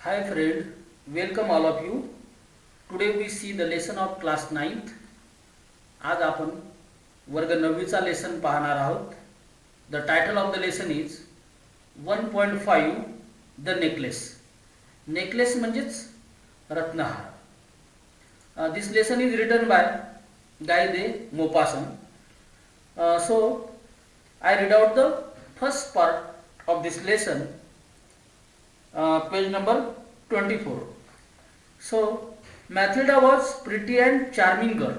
Hi friend, welcome all of you. Today we see the lesson of class 9th. आज आपण वर्ग 9वीचा lesson पाहणार आहोत. The title of the lesson is 1.5 The Necklace. Necklace म्हणजेच रत्नहार. This lesson is written by Guy de Maupassant. So I read out the first part of this lesson. Page number 24. So Matilda was pretty and charming girl.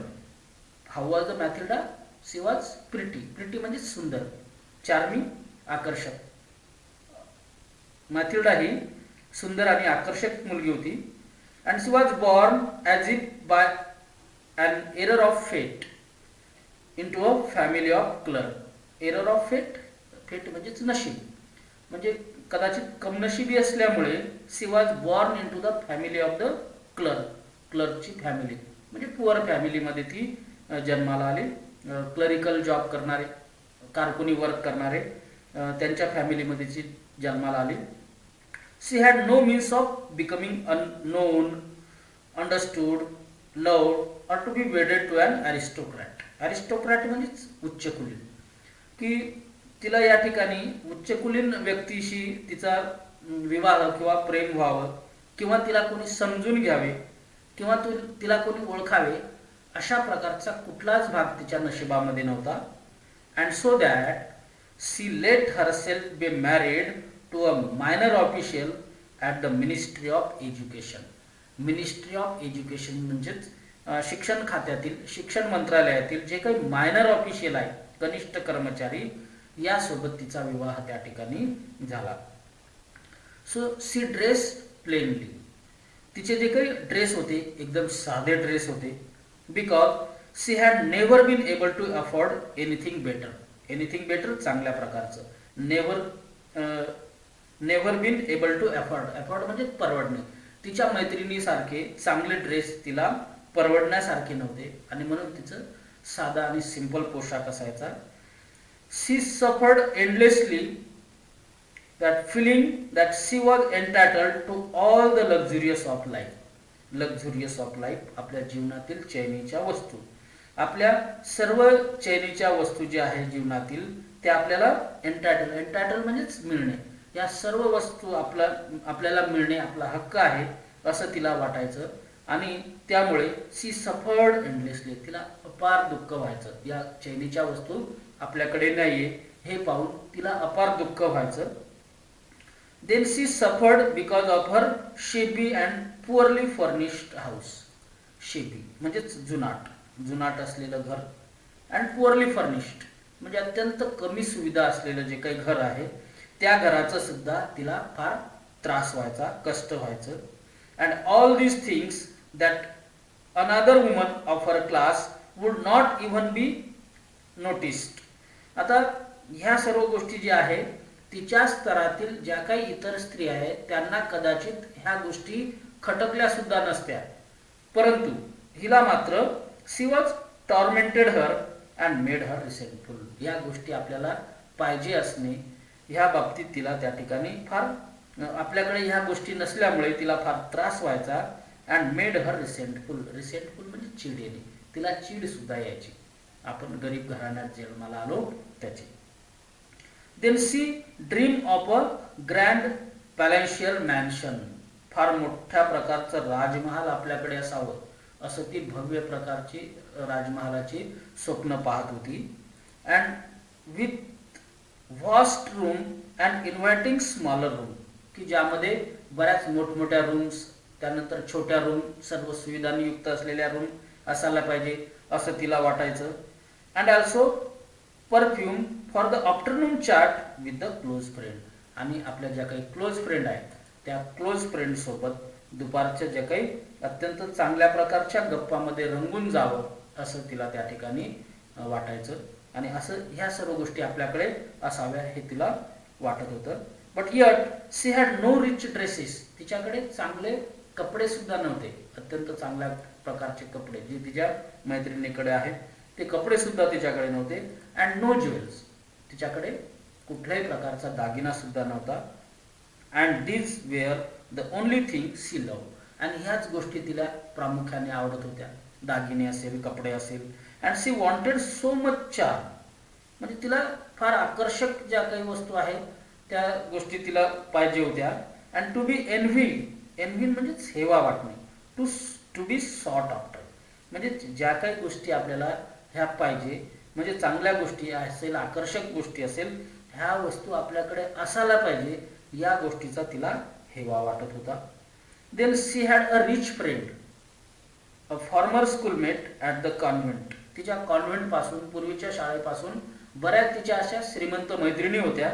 How was the Matilda? She was pretty. Pretty म्हणजे सुंदर. Charming आकर्षक. Matilda ही सुंदर आणि आकर्षक मुलगी होती. And she was born as if by an error of fate into a family of clerk. Error of fate. Fate म्हणजेच नशीब. म्हणजे कदाचित कमनशिबी असल्यामुळे she was born into the family of the क्लर्कची फॅमिली म्हणजे पुअर फॅमिलीमध्ये ती जन्माला आली. क्लरिकल जॉब करणारे, कारकुनी वर्क करणारे त्यांच्या फॅमिलीमध्ये ती जन्माला आली. She had no means of becoming unknown, understood, loved or to be wedded to an aristocrat. Aristocrat म्हणजेच उच्चकुलीन, की तिला या ठिकाणी उच्चकुलीन व्यक्तीशी तिचा विवाह किंवा प्रेम व्हावं किंवा तिला कोणी समजून घ्यावे किंवा तिला कोणी ओळखावे अशा प्रकारचा कुठलाच भाग तिच्या नशिबामध्ये नव्हता. And so that she let herself be married to a minor official at the ministry of education. Ministry of education म्हणजेच शिक्षण खात्यातील, शिक्षण मंत्रालयातील जे काही मायनर ऑफिशियल आहे, कनिष्ठ कर्मचारी, यासोबत तिचा विवाह त्या ठिकाणी झाला. So she dress plainly. तिचे जे काही ड्रेस होते एकदम साधे ड्रेस होते. Because she had never been able to afford anything better. Anything better चांगल्या प्रकारचं. Never been able to afford. Afford म्हणजे परवडणे. तिच्या मैत्रिणीसारखे चांगले ड्रेस तिला परवडण्यासारखे नव्हते आणि म्हणून तिचं साधा आणि सिंपल पोशाख असायचा. She suffered endlessly that feeling that she was entitled to all the luxurious of life. Luxurious of life आपल्या जीवनातील चैनीच्या वस्तू, आपल्या सर्व चैनीच्या वस्तू ज्या आहेत जीवनातील त्या आपल्याला एंटायटल म्हणजेच मिळणे. या सर्व वस्तू आपल्याला मिळणे आपला हक्क आहे असं तिला वाटायचं आणि त्यामुळे सी सफर्ड एंडलेसली. तिला अपार दुःख व्हायचं. या चैनीच्या वस्तू आपल्याकडे नाहीये हे पाहून तिला अपार दुःख व्हायचं. Then she suffered because of her shabby and poorly furnished house. Shabby म्हणजेच जुनाट असलेलं घर, अँड पुअरली फर्निश्ड म्हणजे अत्यंत कमी सुविधा असलेलं जे काही घर आहे त्या घराचं सुद्धा तिला फार त्रास व्हायचा, कष्ट व्हायचं. And all these things that another woman of her class would not even B noticed. आता ह्या सर्व गोष्टी ज्या आहेत तिच्या स्तरातील ज्या काही इतर स्त्री आहेत त्यांना कदाचित ह्या गोष्टी खटकल्या सुद्धा नसत्या, परंतु हिला मात्र she was tormented her and made her resentful. या गोष्टी आपल्याला पाहिजे असणे ह्या बाबतीत तिला त्या ठिकाणी फार आपल्याकडे ह्या गोष्टी नसल्यामुळे तिला फार त्रास व्हायचा. And made her resentful. Resentful म्हणजे चीड येणे. तिला चीड सुद्धा यायची. आपण गरीब घराण्यात जन्माला आलो त्याची. Then she dream of a grand palatial mansion. फार मोठ्या प्रकारचं राजमहाल आपल्याकडे असावं असं ती भव्य प्रकारची राजमहालाची स्वप्न पाहत होती. And with vast room and inviting smaller room, की ज्यामध्ये बऱ्याच मोठमोठ्या रूम्स, त्यानंतर छोट्या रूम, सर्व सुविधांनी युक्त असलेल्या रूम असायला पाहिजे असं तिला वाटायचं. And also perfume for the afternoon chat with the close friend. आणि आपल्या ज्या काही क्लोज फ्रेंड आहेत त्या क्लोज फ्रेंडसोबत दुपारच्या ज्या काही अत्यंत चांगल्या प्रकारच्या गप्पामध्ये रंगून जावं असं तिला त्या ठिकाणी वाटायचं. आणि असं ह्या सर्व गोष्टी आपल्याकडे असाव्या हे तिला वाटत होतं. But yet she had no rich dresses. तिच्याकडे चांगले कपडे सुद्धा नव्हते. अत्यंत चांगल्या प्रकारचे कपडे जे तिच्या मैत्रिणीकडे आहेत ते कपडे सुद्धा तिच्याकडे नव्हते. And no jewels. तिच्याकडे कुठल्याही प्रकारचा दागिना सुद्धा नव्हता. And these were the only thing she love. आणि ह्याच गोष्टी तिला प्रामुख्याने आवडत होत्या. दागिने असेल, कपडे असेल. And she wanted so much charm. म्हणजे तिला फार आकर्षक ज्या काही वस्तू आहेत त्या गोष्टी तिला पाहिजे होत्या. अँड टू बी एनव्ही म्हणजेच हेवा वाटणे. टू बी सॉट आफ्टर म्हणजे ज्या काही गोष्टी आपल्याला ह्या पाहिजे, म्हणजे चांगल्या गोष्टी असेल, आकर्षक गोष्टी असेल, ह्या वस्तू आपल्याकडे असायला पाहिजे, या गोष्टीचा तिला हेवा वाटत होता. Then she had a rich friend, a former schoolmate at the convent. तिच्या कॉन्व्हेंटपासून, पूर्वीच्या शाळेपासून बऱ्याच तिच्या अशा श्रीमंत मैत्रिणी होत्या.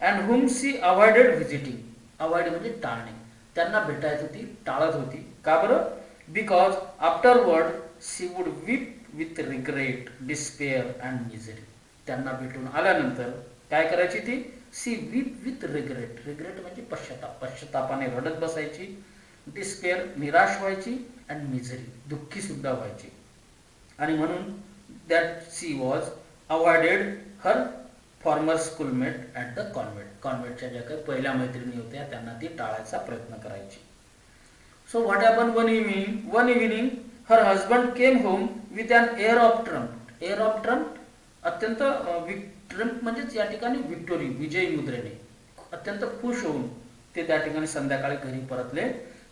And whom she avoided visiting. Avoid म्हणजे टाळणे. त्यांना भेटायची ती टाळत होती. का बरं? Because afterward she would weep with regret, despair and misery. त्यांना भेटून आल्यानंतर काय करायची ती? She weep with regret. Regret म्हणजे पश्चाताप. पश्चातापाने रडत बसायची. डिस्पेअर निराश व्हायची. अँड मिझरी दुःखी सुद्धा व्हायची. आणि म्हणून that she was avoided her former schoolmate at the convent. कॉन्व्हेंटच्या ज्या काही पहिल्या मैत्रिणी होत्या त्यांना ती टाळायचा प्रयत्न करायची. So what happen one evening her husband came home with an air of triumph. Air of triumph अत्यंत ट्रम्प म्हणजेच या ठिकाणी विक्टोरी, विजयी मुद्रेने अत्यंत खुश होऊन ते त्या ठिकाणी संध्याकाळी घरी परतले.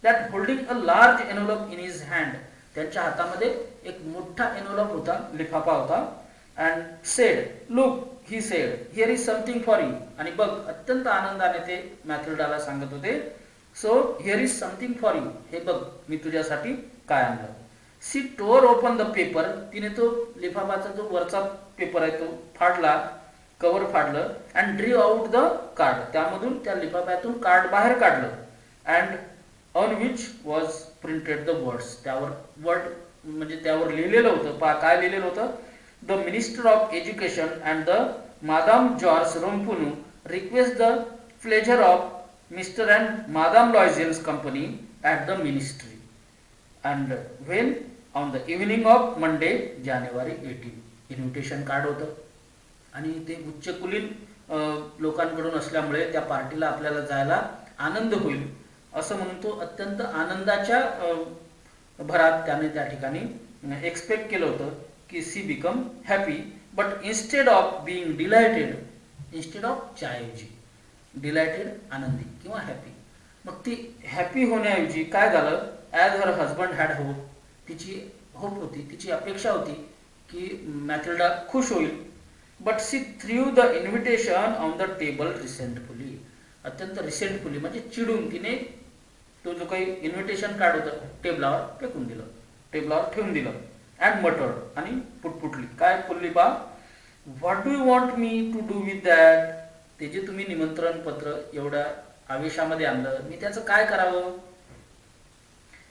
That holding a large envelope in his hand. त्यांच्या हातामध्ये एक मोठा एनव्हलप होता, लिफाफा होता. And said look, he said, here is something for you. आणि बघ, अत्यंत आनंदाने ते मॅथिल्डाला सांगत होते. So here is something for you. हे बघ, मी तुझ्यासाठी काय आणलं. She tore open the paper. तिने तो लिफाफाचा जो वरचा पेपर आहे तो फाडला, कव्हर फाडलं. And drew out the card. त्यामधून, त्या लिफाफ्यातून कार्ड बाहेर काढलं. And on which was printed the words. त्यावर वर्ड म्हणजे त्यावर लिहिलेलं होतं. पहा काय लिहिलेलं होतं. The minister of education and the madame George Ramponneau request the pleasure of mister and madame Loisel's company at the ministry. And when on the evening of Monday January 18. Invitation card होतं आणि ते उच्चकुलीन लोकांकडून असल्यामुळे त्या पार्टीला आपल्याला जायला आनंद होईल असं म्हणून तो अत्यंत आनंदाच्या भरात त्याने त्या ठिकाणी एक्सपेक्ट केलं होतं की she become happy. But instead of being delighted, instead of च्याऐवजी डिलायटेड आनंदी किंवा हॅपी. मग ती हॅपी होण्याऐवजी काय झालं? As her husband had hope. तिची होप होती, तिची अपेक्षा होती की मॅथिल्डा खुश होईल. But she threw the invitation on the table resentfully. अत्यंत रिसेंटफुली म्हणजे चिडून तिने तो जो काही इन्व्हिटेशन कार्ड होतं टेबलावर फेकून दिलं, टेबलावर ठेवून दिलं. अँड मटर्ड, आणि पुटपुटली. काय बोलली बा? What do you want me to do with that. ते जे तुम्ही निमंत्रण पत्र एवढ्या आवेशामध्ये आणलं, मी त्याचं काय करावं?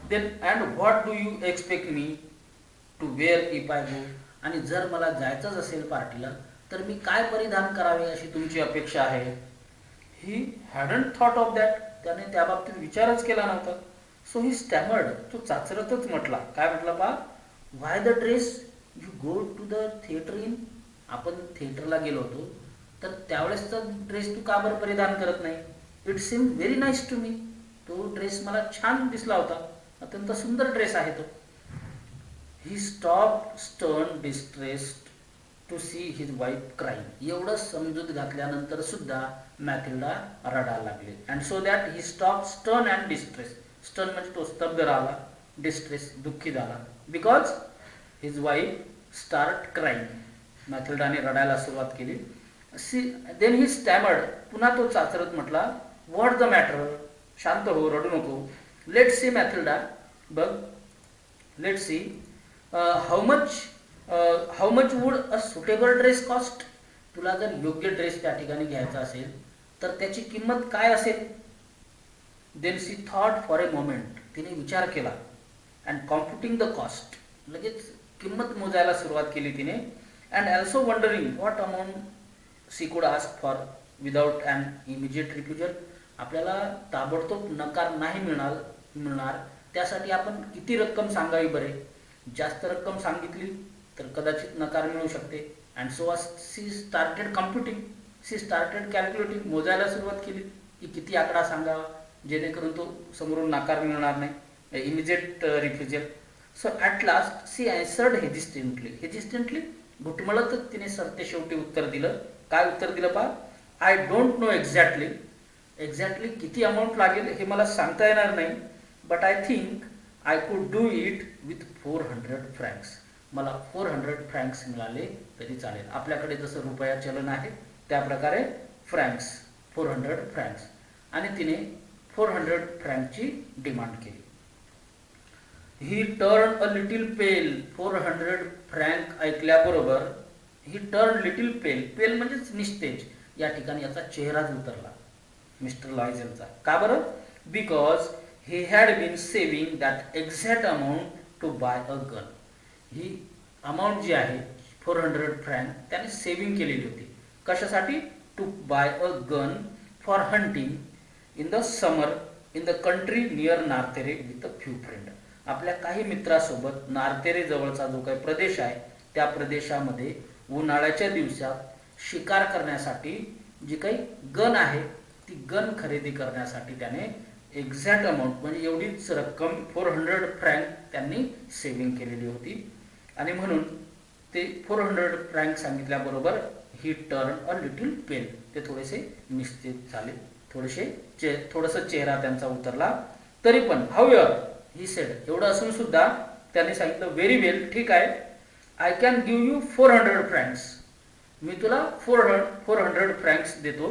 Then and what do you expect me to wear if I go. आणि जर मला जायचंच असेल पार्टीला तर मी काय परिधान करावे अशी तुमची अपेक्षा आहे? He hadn't thought of that. त्याने त्या बाबतीत विचारच केला नव्हता. So he stammered. तो चाचरतच म्हटला. काय म्हटला पा? Why the dress you go to the theatre in. आपण थिएटरला गेलो होतो तर त्यावेळेसचा ड्रेस तू का बरं परिधान करत नाही? It seem very nice to me. तो ड्रेस मला छान दिसला होता, अत्यंत सुंदर ड्रेस आहे तो. He stop stern distressed to see his wife crying. एवढं समजूत घातल्यानंतर सुद्धा मॅथिल्डा रडायला लागले. And so that he stop stern and distress. Stern म्हणजे तो स्तब्ध राहिला, डिस्ट्रेस दुःखी झाला. Because his wife start crying. मॅथिल्डाने रडायला सुरुवात केली. See then he stammered. पुन्हा तो चाचरत म्हटला, व्हॉट द मॅटर. शांत हो, रडू नको. लेट सी मॅथिल्डा, बघ, let see how much would a suitable dress cost. तुला जर योग्य ड्रेस त्या ठिकाणी घ्यायचा असेल तर त्याची किंमत काय असेल? Then she thought for a moment. तिने विचार केला. And computing the cost. लगेच किंमत मोजायला सुरुवात केली तिने. And also wondering what amount she could ask for without and immediate refusal. आपल्याला ताबडतोब नकार नाही मिळणार त्यासाठी आपण किती रक्कम सांगावी बरे? जास्त रक्कम सांगितली तर कदाचित नकार मिळू शकते. And so she started computing. She started calculating. मोजायला सुरुवात केली. की किती आकडा सांगावा जेणेकरून तो समोरून नाकार मिळणार नाही, immediate refusal. So at last she answered hesitantly घुटमळतच तिने सरते शेवटी उत्तर दिलं. काय उत्तर दिलं पहा, आय डोंट नो एक्झॅक्टली किती अमाऊंट लागेल हे मला सांगता येणार नाही, but I think I could do it with 400 francs. मला 400 फ्रँक्स मिळाले तरी चालेल. आपल्याकडे जसं रुपया चलन आहे त्याप्रकारे फ्रँक्स 400 फ्रँक्स, आणि तिने 400 फ्रँकची डिमांड केली. He turn a little pale. 400 franc ऐकल्याबरोबर he turn little pale. Pale म्हणजेच निस्तेज. या ठिकाणी याचा चेहराच उतरला मिस्टर लॉयझलचा. का बरं? Because he had been saving that exact amount to buy a gun. ही अमाऊंट जी आहे 400 फ्रँक त्याने सेविंग केलेली होती. कशासाठी? To buy a gun for hunting in the summer in the country near Nanterre with a few friend. आपल्या काही मित्रासोबत नार्तेरे जवळचा जो काही प्रदेश आहे त्या प्रदेशामध्ये उन्हाळ्याच्या दिवसात शिकार करण्यासाठी जी काही गन आहे ती गन खरेदी करण्यासाठी त्याने एक्झॅक्ट अमाऊंट म्हणजे एवढीच रक्कम 400 फ्रँक त्यांनी सेविंग केलेली होती. आणि म्हणून ते 400 फ्रँक सांगितल्याबरोबर he turn a little pale. ते थोडेसे निश्चित झाले, थोडंसं चेहरा त्यांचा उतरला. तरी पण हाऊएव्हर ही सेड, एवढं असून सुद्धा त्यांनी सांगितलं, व्हेरी वेल, ठीक आहे, I can give you 400 francs. मी तुला 400 फ्रँक्स देतो,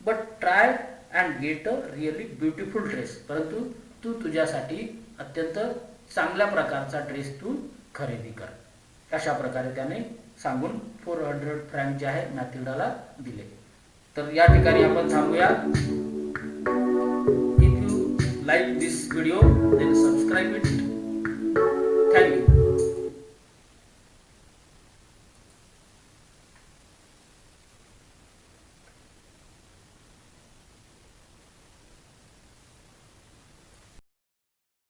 but try and get a really beautiful dress. परंतु तू तुझ्यासाठी अत्यंत चांगल्या प्रकारचा ड्रेस तू खरेदी कर. अशा प्रकारे त्याने सांगून 400 फ्रँक जे आहे मॅथिल्डाला दिले. तर या ठिकाणी आपण थांबूया. If you like this video then subscribe it. Thank you.